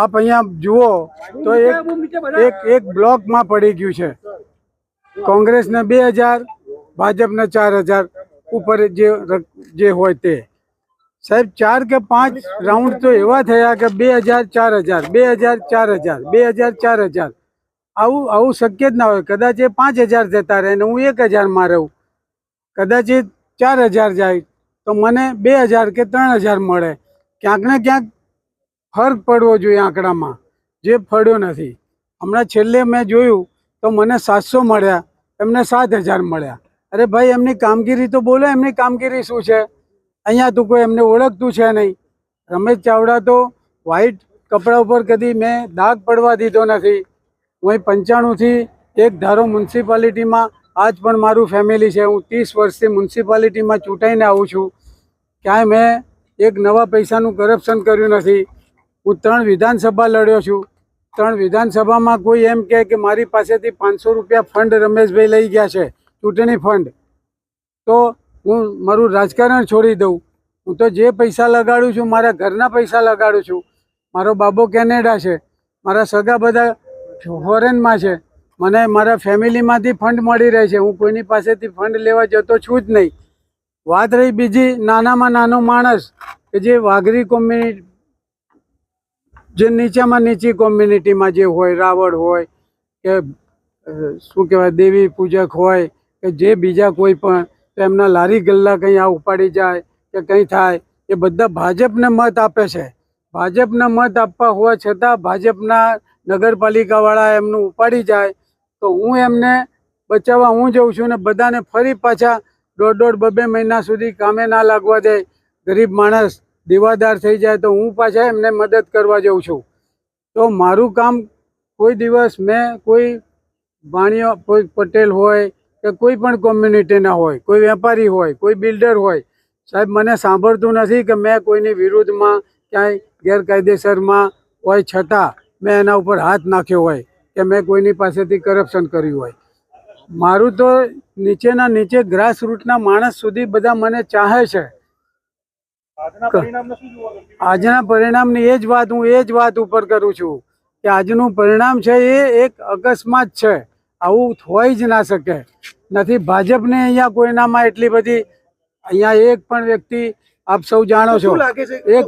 આપ અહીંયા જુઓ તો એક બ્લોકમાં પડી ગયું છે. કોંગ્રેસને 2000, ભાજપને 4000 ઉપર જે હોય તે. સાહેબ 4 કે 5 રાઉન્ડ તો એવા થયા કે 2000 4000 2000 4000 2000 4000. આવું શક્ય જ ના હોય. કદાચ એ 5000 જતા રહે ને હું 1000 માં રહું. કદાચ એ 4000 જાય તો મને 2000 કે 3000 મળે. ક્યાંક ને ક્યાંક ફર્ક પડવો જોઈએ આંકડામાં, જે ફળ્યો નથી. હમણાં છેલ્લે મેં જોયું તો મને 700 મળ્યા, એમને 7000 મળ્યા. અરે ભાઈ, એમની કામગીરી તો બોલો. એમની કામગીરી શું છે? અહીંયા તો કોઈ એમને ઓળખતું છે નહીં. રમેશ ચાવડા તો વ્હાઈટ કપડા ઉપર કદી મેં દાગ પડવા દીધો નથી. હું 95થી એક ધારો મ્યુનિસિપાલિટીમાં આજ પણ મારું ફેમિલી છે. હું 30 વર્ષથી મ્યુનિસિપાલિટીમાં ચૂંટાઈને આવું છું. ક્યાંય મેં એક નવા પૈસાનું કરપ્શન કર્યું નથી. હું 3 વિધાનસભા લડ્યો છું. 3 વિધાનસભામાં કોઈ એમ કહે કે મારી પાસેથી 500 રૂપિયા ફંડ રમેશભાઈ લઈ ગયા છે, ચૂંટણી ફંડ, તો હું મારું રાજકારણ છોડી દઉં. હું તો જે પૈસા લગાડું છું મારા ઘરના પૈસા લગાડું છું. મારો બાબો કેનેડા છે, મારા સગા બધા ફોરેનમાં છે. મને મારા ફેમિલીમાંથી ફંડ મળી રહે છે. હું કોઈની પાસેથી ફંડ લેવા જતો છું જ નહીં. વાત રહી બીજી, નાનામાં નાનો માણસ કે જે વાઘરી કોમ્યુનિટી, જે નીચામાં નીચી કોમ્યુનિટીમાં જે હોય, રાવળ હોય કે શું કહેવાય દેવી પૂજક હોય કે જે બીજા કોઈ પણ, તો એમના લારી ગલ્લા કંઈ આ ઉપાડી જાય કે કંઈ થાય, એ બધા ભાજપને મત આપે છે. ભાજપને મત આપવા હોવા છતાં ભાજપના નગરપાલિકાવાળા એમનું ઉપાડી જાય તો હું એમને બચાવવા હું જઉં છું ને બધાને ફરી પાછા 1.5-2 મહિના સુધી કામે ના લાગવા દે. ગરીબ માણસ દીવાદાર થઈ જાય તો હું પાછા એમને મદદ કરવા જાઉં છું. તો મારું કામ કોઈ દિવસ મેં કોઈ વાણિયો, કોઈ પટેલ હોય કે કોઈ પણ કોમ્યુનિટીના હોય, કોઈ વેપારી હોય, કોઈ બિલ્ડર હોય, સાહેબ મને સાંભળતું નથી કે મેં કોઈની વિરુદ્ધમાં ક્યાંય ગેરકાયદેસરમાં હોય છતાં મેં એના ઉપર હાથ નાખ્યો હોય કે મેં કોઈની પાસેથી કરપ્શન કર્યું હોય. મારું તો નીચેના નીચે ગ્રાસ રૂટના માણસ સુધી બધા મને ચાહે છે. આજના પરિણામની એ જ વાત ઉપર કરું છું કે આજનું પરિણામ છે એ એક અકસ્માત છે. આવું હોય જ ના શકે. નથી ભાજપને અહીંયા કોઈનામાં એટલી બધી, અહીંયા એક પણ વ્યક્તિ, આપ સૌ જાણો છો, એક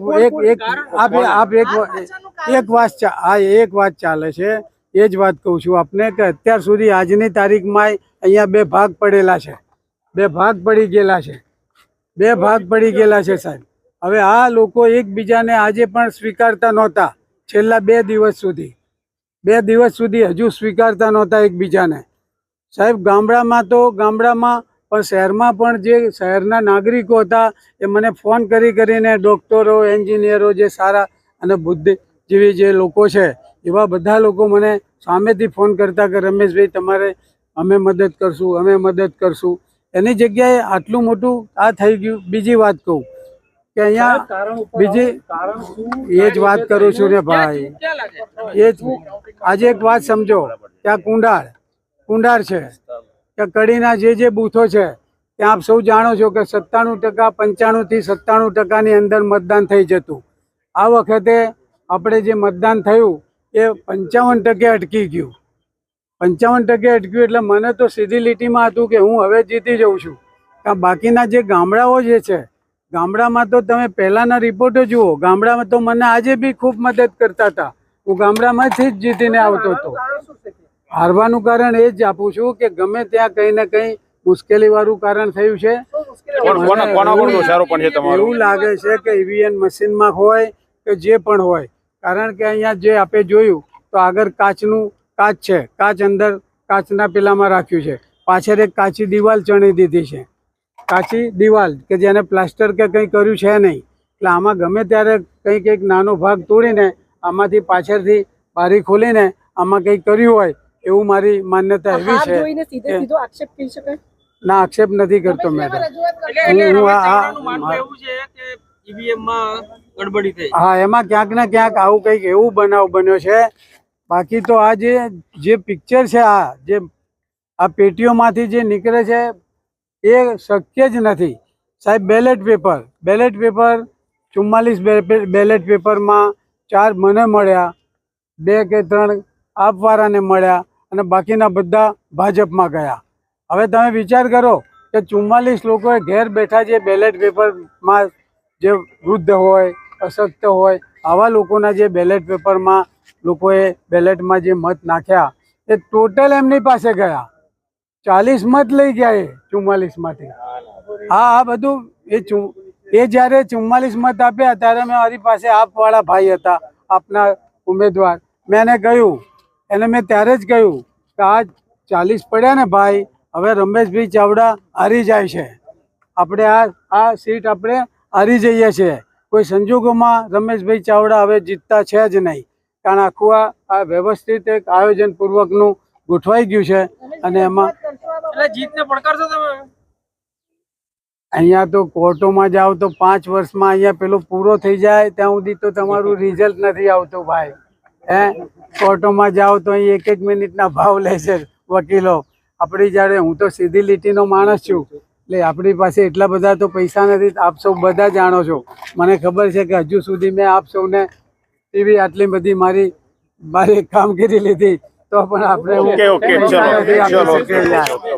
વાત ચાલે છે. એ જ વાત કહું છું આપને કે અત્યાર સુધી આજની તારીખમાં અહીંયા 2 ભાગ પડેલા છે. 2 ભાગ પડી ગયેલા છે. 2 ભાગ પડી ગયેલા છે સાહેબ. હવે આ લોકો એકબીજાને આજે પણ સ્વીકારતા નહોતા. છેલ્લા 2 દિવસ સુધી હજુ સ્વીકારતા નહોતા એકબીજાને. સાહેબ ગામડામાં પણ શહેરમાં પણ જે શહેરના નાગરિકો હતા એ મને ફોન કરીને ડૉક્ટરો, એન્જિનિયરો, જે સારા અને બુદ્ધિજીવી જે લોકો છે એવા બધા લોકો મને સામેથી ફોન કરતા કે રમેશભાઈ તમારે અમે મદદ કરશું. એની જગ્યાએ આટલું મોટું આ થઈ ગયું. બીજી વાત કહું કે અહીંયા એ જ વાત કરું છું ને ભાઈ, એ જ આજે એક વાત સમજો કે આ કુંડાળ છે કે કડીના જે બૂથો છે ત્યાં આપ સૌ જાણો છો કે 97%, 95થી 97%ની અંદર મતદાન થઈ જતું. આ વખતે આપણે જે મતદાન થયું એ 55% અટકી ગયું. 55% અટક્યું એટલે મને તો સીધી લીટીમાં હતું કે હું હવે જીતી જઉં છું. બાકીના જે ગામડાઓ જે છે, ગામડામાં તો તમે પહેલાના રિપોર્ટો જુઓ. ગામડામાં તો મને આજે બી ખૂબ મદદ કરતા હતા. હું ગામડામાંથી જ જીતીને આવતો હતો. હારવાનું કારણ એ જ આપું છું કે ગમે ત્યાં કંઈ ને કંઈ મુશ્કેલી વાળું કારણ થયું છે. એવું લાગે છે કે ઈવીએમ મશીનમાં હોય કે જે પણ હોય, કારણ કે અહીંયા જે આપે જોયું તો આગળ કાચ છે, અંદર કાચના પેલામાં રાખ્યું છે. પાછળ એક કાચી દિવાલ ચણી દીધી છે, કાચી દિવાલ કે જેને પ્લાસ્ટર કે કંઈ કર્યું છે નહીં. એટલે આમાં ગમે ત્યારે કંઈક નાનો ભાગ તોડીને આમાંથી પાછળથી બારી ખોલીને આમાં કંઈક કર્યું હોય એવું મારી માન્યતા એવી છે. ના, આક્ષેપ નથી કરતો મેડમ. હા, એમાં ક્યાંક ને ક્યાંક આવું કંઈક એવું બનાવ બન્યો છે. બાકી તો આ જે પિક્ચર છે, આ પેટીઓમાંથી જે નીકળે છે એ શક્ય જ નથી સાહેબ. બેલેટ પેપર 44 બેલેટ પેપરમાં 4 મને મળ્યા, 2 કે 3 આપવાળાને મળ્યા અને બાકીના બધા ભાજપમાં ગયા. હવે તમે વિચાર કરો કે 44 લોકોએ ઘેર બેઠા જે બેલેટ પેપરમાં જે વૃદ્ધ હોય, અશક્ત હોય, આવા લોકોના જે બેલેટ પેપરમાં લોકોએ બેલેટમાં જે મત નાખ્યા એ ટોટલ એમની પાસે ગયા. 40 મત લઈ ગયા એ 44 માંથી. આ બધું એ જ્યારે 44 મત આપ્યા ત્યારે મારી પાસે આપવાળા ભાઈ હતા, આપના ઉમેદવાર. મેં એને કહ્યું, મેં ત્યારે જ કહ્યું કે આ 40 પડ્યા ને ભાઈ, હવે રમેશભાઈ ચાવડા હારી જાય છે. આપણે આ સીટ આપણે હારી જઈએ છીએ. કોઈ સંજોગોમાં રમેશભાઈ ચાવડા હવે જીતતા છે જ નહીં, કારણ આખું આ વ્યવસ્થિત એક આયોજનપૂર્વકનું ગોઠવાઈ ગયું છે. અને એમાં જીતને પડકારશો તમે? અહીંયા તો કોર્ટોમાં જાઓ તો 5 વર્ષમાં અહીંયા પેલો પૂરો થઈ જાય ત્યાં સુધી તો તમારું રિઝલ્ટ નથી આવતું ભાઈ. કોર્ટોમાં જાઓ તો અહીં 1 મિનિટના ભાવ લે છે વકીલો. આપણી જ્યારે હું તો સીધી લીટીનો માણસ છું, એટલે આપણી પાસે એટલા બધા તો પૈસા નથી. આપ સૌ બધા જાણો છો, મને ખબર છે કે હજુ સુધી મેં આપ સૌને એવી આટલી બધી મારી કામગીરી લીધી તો પણ આપણે